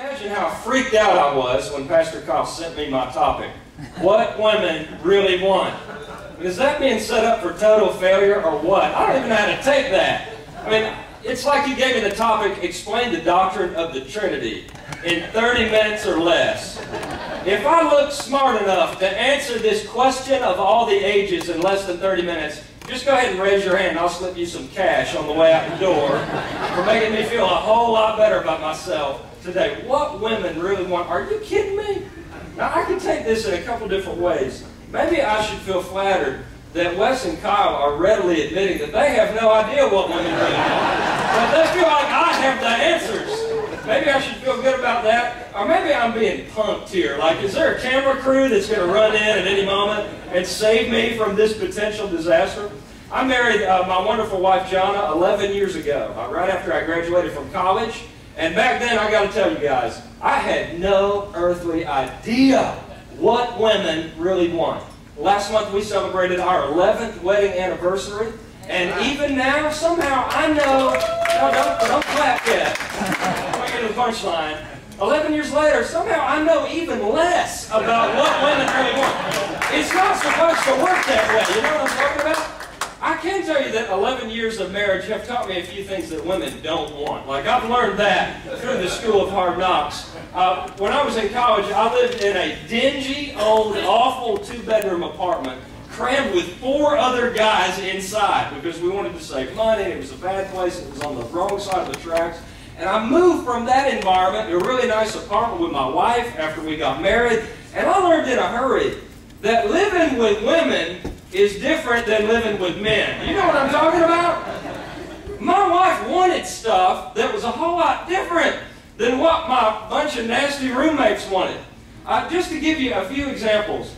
Imagine how freaked out I was when Pastor Kyle sent me my topic. What women really want. Is that being set up for total failure or what? I don't even know how to take that. I mean, it's like you gave me the topic, explain the doctrine of the Trinity in 30 minutes or less. If I look smart enough to answer this question of all the ages in less than 30 minutes, just go ahead and raise your hand and I'll slip you some cash on the way out the door for making me feel a whole lot better about myself today. What women really want? Are you kidding me? Now, I can take this in a couple different ways. Maybe I should feel flattered that Wes and Kyle are readily admitting that they have no idea what women really want. But they feel like I have the answers. Maybe I should feel good about that. Or maybe I'm being punked here. Like, is there a camera crew that's going to run in at any moment and save me from this potential disaster? I married my wonderful wife, Jonna, 11 years ago, right after I graduated from college. And back then, I got to tell you guys, I had no earthly idea what women really want. Last month, we celebrated our 11th wedding anniversary. And even now, somehow, I know... No, don't clap yet. I'll get to the punchline. 11 years later, somehow I know even less about what women really want. It's not supposed to work that way. You know what I'm talking about? I can tell you that 11 years of marriage have taught me a few things that women don't want. Like, I've learned that through the School of Hard Knocks. When I was in college, I lived in a dingy, old, awful two-bedroom apartment crammed with 4 other guys inside because we wanted to save money. It was a bad place. It was on the wrong side of the tracks. And I moved from that environment to a really nice apartment with my wife after we got married. And I learned in a hurry that living with women is different than living with men. You know what I'm talking about? My wife wanted stuff that was a whole lot different than what my bunch of nasty roommates wanted. Just to give you a few examples.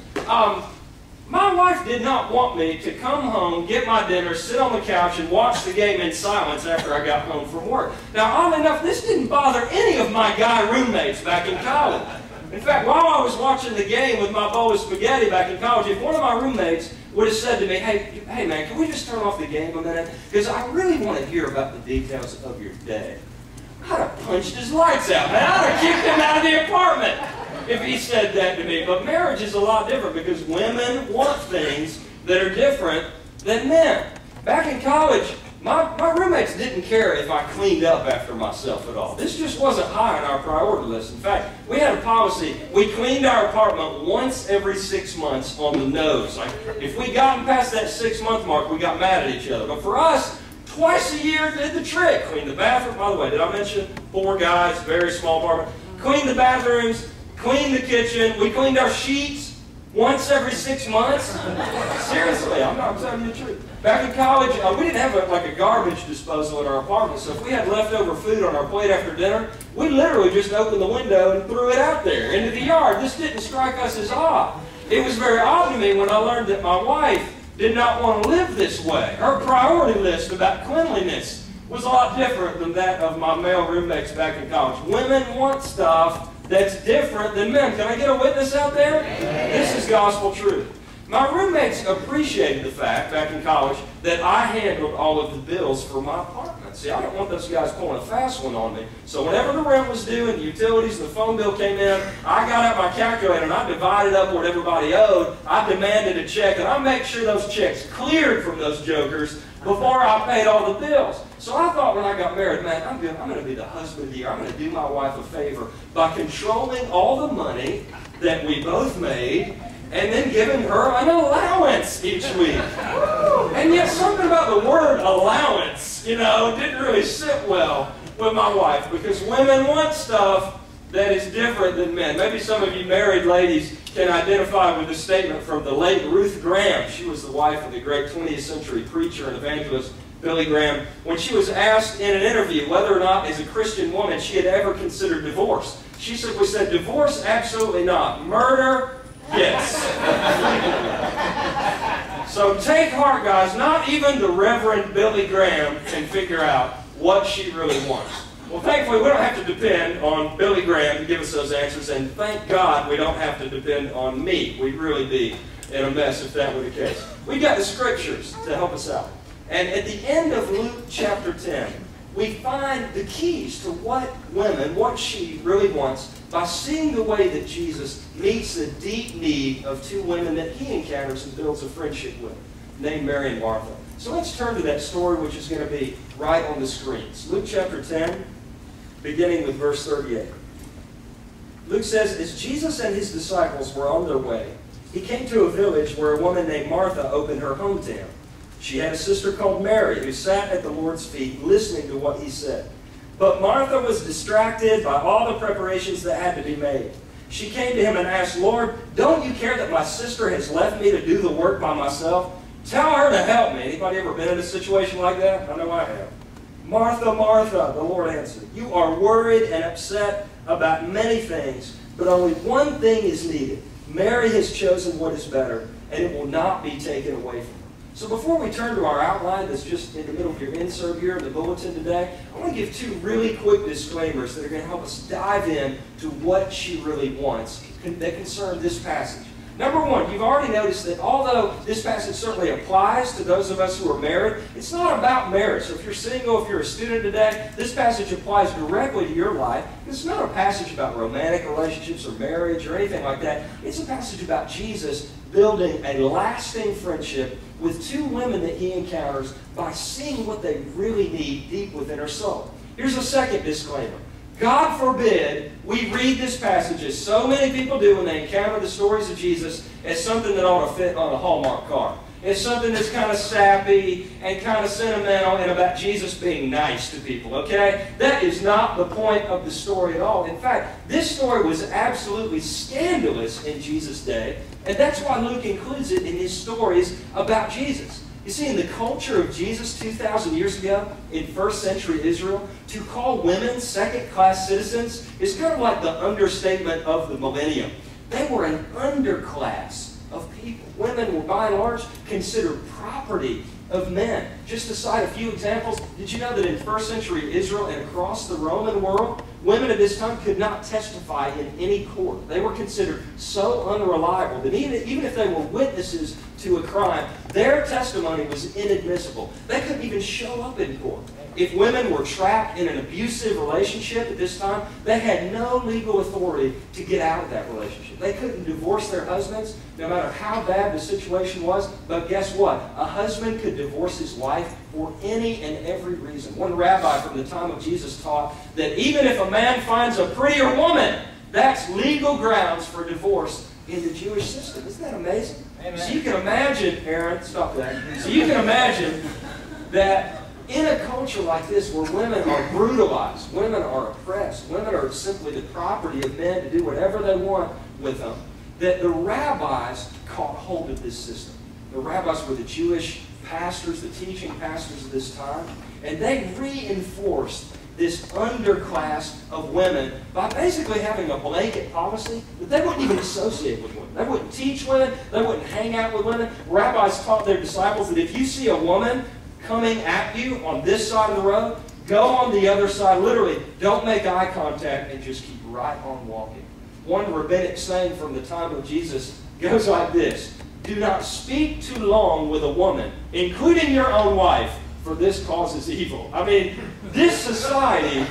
My wife did not want me to come home, get my dinner, sit on the couch, and watch the game in silence after I got home from work. Now, oddly enough, this didn't bother any of my guy roommates back in college. In fact, while I was watching the game with my bowl of spaghetti back in college, if one of my roommates would have said to me, hey man, can we just turn off the game a minute? Because I really want to hear about the details of your day. I'd have punched his lights out, man. I'd have kicked him out of the apartment if he said that to me. But marriage is a lot different because women want things that are different than men. Back in college, my roommates didn't care if I cleaned up after myself at all. This just wasn't high on our priority list. In fact, we had a policy. We cleaned our apartment once every 6 months on the nose. Like, if we gotten past that 6-month mark, we got mad at each other. But for us, twice a year did the trick. Clean the bathroom. By the way, did I mention 4 guys, very small apartment? Clean the bathrooms, clean the kitchen. We cleaned our sheets once every 6 months. Seriously, I'm telling you the truth. Back in college, we didn't have like a garbage disposal in our apartment, so if we had leftover food on our plate after dinner, we literally just opened the window and threw it out there into the yard. This didn't strike us as odd. It was very odd to me when I learned that my wife did not want to live this way. Her priority list about cleanliness was a lot different than that of my male roommates back in college. Women want stuff that's different than men. Can I get a witness out there? This is gospel truth. My roommates appreciated the fact, back in college, that I handled all of the bills for my apartment. See, I didn't want those guys pulling a fast one on me. So whenever the rent was due and the utilities and the phone bill came in, I got out my calculator and I divided up what everybody owed. I demanded a check, and I made sure those checks cleared from those jokers before I paid all the bills. So I thought when I got married, man, I'm going to be the husband here. I'm going to do my wife a favor by controlling all the money that we both made and then giving her an allowance each week. And yet something about the word allowance, you know, didn't really sit well with my wife because women want stuff that is different than men. Maybe some of you married ladies can identify with the statement from the late Ruth Graham. She was the wife of the great 20th century preacher and evangelist Billy Graham. When she was asked in an interview whether or not, as a Christian woman, she had ever considered divorce, she simply said, divorce, absolutely not. Murder, yes. So take heart, guys. Not even the Reverend Billy Graham can figure out what she really wants. Well, thankfully, we don't have to depend on Billy Graham to give us those answers, and thank God we don't have to depend on me. We'd really be in a mess if that were the case. We've got the Scriptures to help us out. And at the end of Luke chapter 10, we find the keys to what she really wants by seeing the way that Jesus meets the deep need of two women that he encounters and builds a friendship with, named Mary and Martha. So let's turn to that story, which is going to be right on the screens. Luke chapter 10, beginning with verse 38. Luke says, as Jesus and his disciples were on their way, he came to a village where a woman named Martha opened her home to him. She had a sister called Mary who sat at the Lord's feet listening to what he said. But Martha was distracted by all the preparations that had to be made. She came to him and asked, Lord, don't you care that my sister has left me to do the work by myself? Tell her to help me. Anybody ever been in a situation like that? I know I have. Martha, Martha, the Lord answered, you are worried and upset about many things, but only one thing is needed. Mary has chosen what is better, and it will not be taken away from her. So before we turn to our outline that's just in the middle of your insert here in the bulletin today, I want to give two really quick disclaimers that are going to help us dive in to what she really wants that concern this passage. Number one, you've already noticed that although this passage certainly applies to those of us who are married, it's not about marriage. So if you're single, if you're a student today, this passage applies directly to your life. It's not a passage about romantic relationships or marriage or anything like that. It's a passage about Jesus building a lasting friendship with two women that he encounters by seeing what they really need deep within her soul. Here's a second disclaimer. God forbid we read this passage, as so many people do when they encounter the stories of Jesus, as something that ought to fit on a Hallmark card. It's something that's kind of sappy and kind of sentimental and about Jesus being nice to people, okay? That is not the point of the story at all. In fact, this story was absolutely scandalous in Jesus' day, and that's why Luke includes it in his stories about Jesus. You see, in the culture of Jesus 2,000 years ago, in first century Israel, to call women second-class citizens is kind of like the understatement of the millennium. They were an underclass of people. Women were, by and large, considered property of men. Just to cite a few examples, did you know that in first century Israel and across the Roman world, women at this time could not testify in any court? They were considered so unreliable that even if they were witnesses to a crime, their testimony was inadmissible. They couldn't even show up in court. If women were trapped in an abusive relationship at this time, they had no legal authority to get out of that relationship. They couldn't divorce their husbands, no matter how bad the situation was. But guess what? A husband could divorce his wife for any and every reason. One rabbi from the time of Jesus taught that even if a man finds a prettier woman, that's legal grounds for divorce in the Jewish system. Isn't that amazing? Amen. So you can imagine, Aaron, stop that. So you can imagine that in a culture like this where women are brutalized, women are oppressed, women are simply the property of men to do whatever they want with them, that the rabbis caught hold of this system. The rabbis were the Jewish pastors, the teaching pastors of this time, and they reinforced this underclass of women by basically having a blanket policy that they wouldn't even associate with women. They wouldn't teach women. They wouldn't hang out with women. Rabbis taught their disciples that if you see a woman coming at you on this side of the road, go on the other side. Literally, don't make eye contact and just keep right on walking. One rabbinic saying from the time of Jesus goes like this: do not speak too long with a woman, including your own wife, for this causes evil. I mean, this society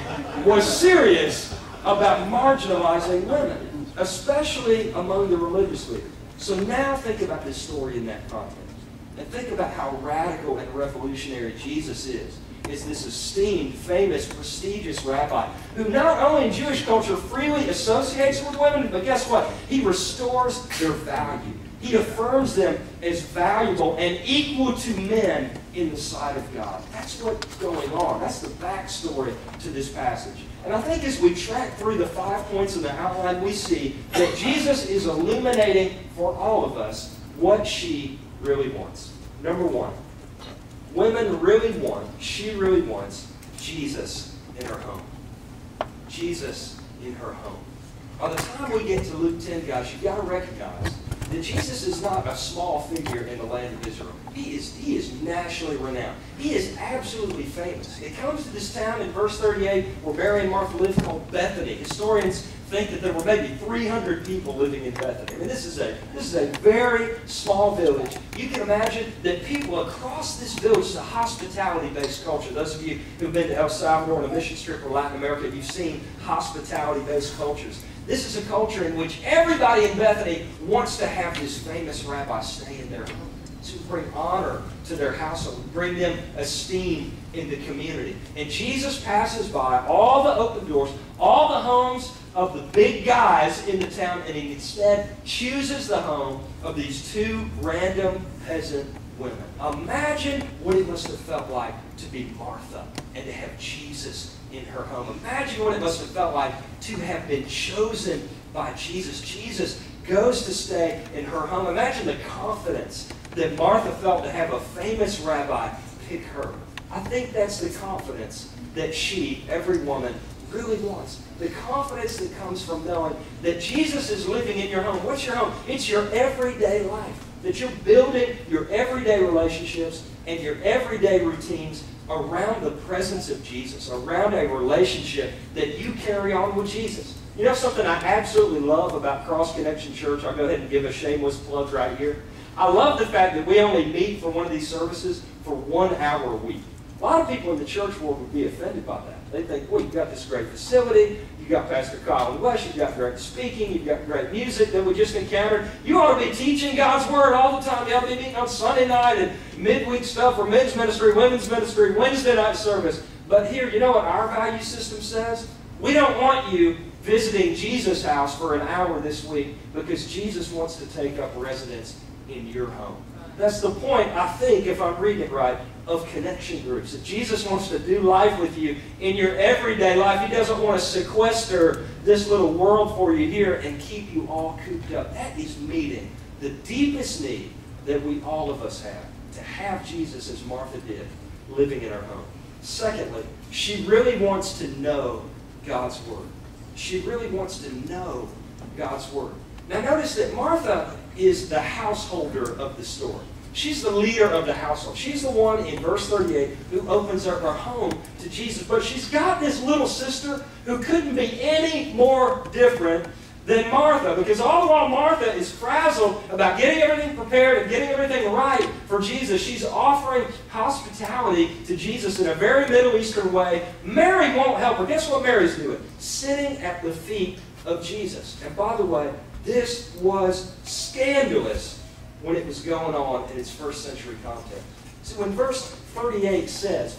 was serious about marginalizing women, especially among the religious leaders. So now think about this story in that context. And think about how radical and revolutionary Jesus is. Is this esteemed, famous, prestigious rabbi who not only in Jewish culture freely associates with women, but guess what? He restores their value. He affirms them as valuable and equal to men in the sight of God. That's what's going on. That's the backstory to this passage. And I think as we track through the 5 points in the outline, we see that Jesus is illuminating for all of us what she really wants. Number one, women really want, she really wants Jesus in her home. Jesus in her home. By the time we get to Luke 10, guys, you've got to recognize that Jesus is not a small figure in the land of Israel. He is nationally renowned. He is absolutely famous. It comes to this town in verse 38 where Mary and Martha live called Bethany. Historians think that there were maybe 300 people living in Bethany. I mean, this is a very small village. You can imagine that people across this village, is a hospitality-based culture. Those of you who've been to El Salvador on a mission trip or Latin America, you've seen hospitality-based cultures. This is a culture in which everybody in Bethany wants to have this famous rabbi stay in their home, to bring honor to their household, bring them esteem in the community. And Jesus passes by all the open doors, all the homes of the big guys in the town, and he instead chooses the home of these two random peasant women. Imagine what it must have felt like to be Martha and to have Jesus in her home. Imagine what it must have felt like to have been chosen by Jesus. Jesus goes to stay in her home. Imagine the confidence that Martha felt to have a famous rabbi pick her. I think that's the confidence that every woman, really wants. The confidence that comes from knowing that Jesus is living in your home. What's your home? It's your everyday life. That you're building your everyday relationships and your everyday routines around the presence of Jesus, around a relationship that you carry on with Jesus. You know something I absolutely love about Cross Connection Church? I'll go ahead and give a shameless plug right here. I love the fact that we only meet for one of these services for 1 hour a week. A lot of people in the church world would be offended by that. They think, well, you've got this great facility, you've got Pastor Colin West, you've got great speaking, you've got great music that we just encountered. You ought to be teaching God's Word all the time. You ought to be meeting on Sunday night and midweek stuff for men's ministry, women's ministry, Wednesday night service. But here, you know what our value system says? We don't want you visiting Jesus' house for an hour this week because Jesus wants to take up residence in your home. That's the point, I think, if I'm reading it right, of connection groups. That Jesus wants to do life with you in your everyday life. He doesn't want to sequester this little world for you here and keep you all cooped up. That is meeting the deepest need that all of us have, to have Jesus, as Martha did, living in our home. Secondly, she really wants to know God's Word. She really wants to know God's Word. Now notice that Martha is the householder of the story. She's the leader of the household. She's the one in verse 38 who opens up her home to Jesus. But she's got this little sister who couldn't be any more different than Martha. Because all the while Martha is frazzled about getting everything prepared and getting everything right for Jesus, she's offering hospitality to Jesus in a very Middle Eastern way. Mary won't help her. Guess what Mary's doing? Sitting at the feet of Jesus. And by the way, this was scandalous when it was going on in its first century context. So when verse 39 says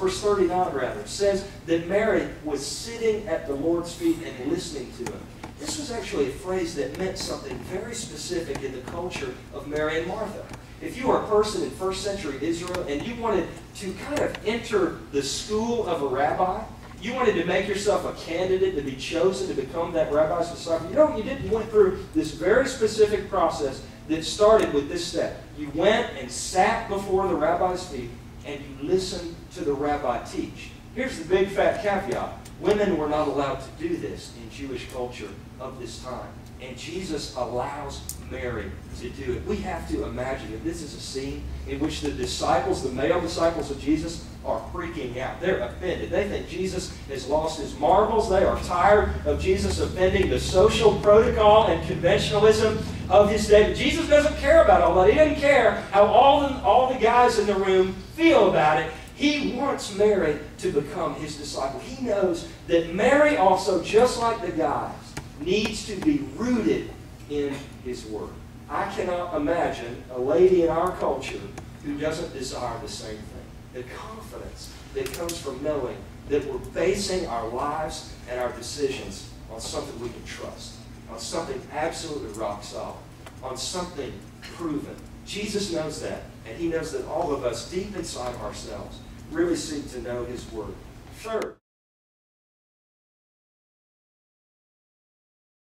that Mary was sitting at the Lord's feet and listening to him, this was actually a phrase that meant something very specific in the culture of Mary and Martha. If you were a person in first century Israel and you wanted to kind of enter the school of a rabbi, you wanted to make yourself a candidate to be chosen to become that rabbi's disciple, you know, you didn't went through this very specific process that started with this step. You went and sat before the rabbi's feet and you listened to the rabbi teach. Here's the big fat caveat. Women were not allowed to do this in Jewish culture of this time. And Jesus allows Mary to do it. We have to imagine that this is a scene in which the disciples, the male disciples of Jesus, are freaking out. They're offended. They think Jesus has lost his marbles. They are tired of Jesus offending the social protocol and conventionalism of his day. But Jesus doesn't care about all that. He doesn't care how all the guys in the room feel about it. He wants Mary to become his disciple. He knows that Mary also, just like the guys, needs to be rooted in his Word. I cannot imagine a lady in our culture who doesn't desire the same thing. The confidence that comes from knowing that we're basing our lives and our decisions on something we can trust, on something absolutely rock solid, on something proven. Jesus knows that, and he knows that all of us, deep inside ourselves, really seek to know his Word. Third,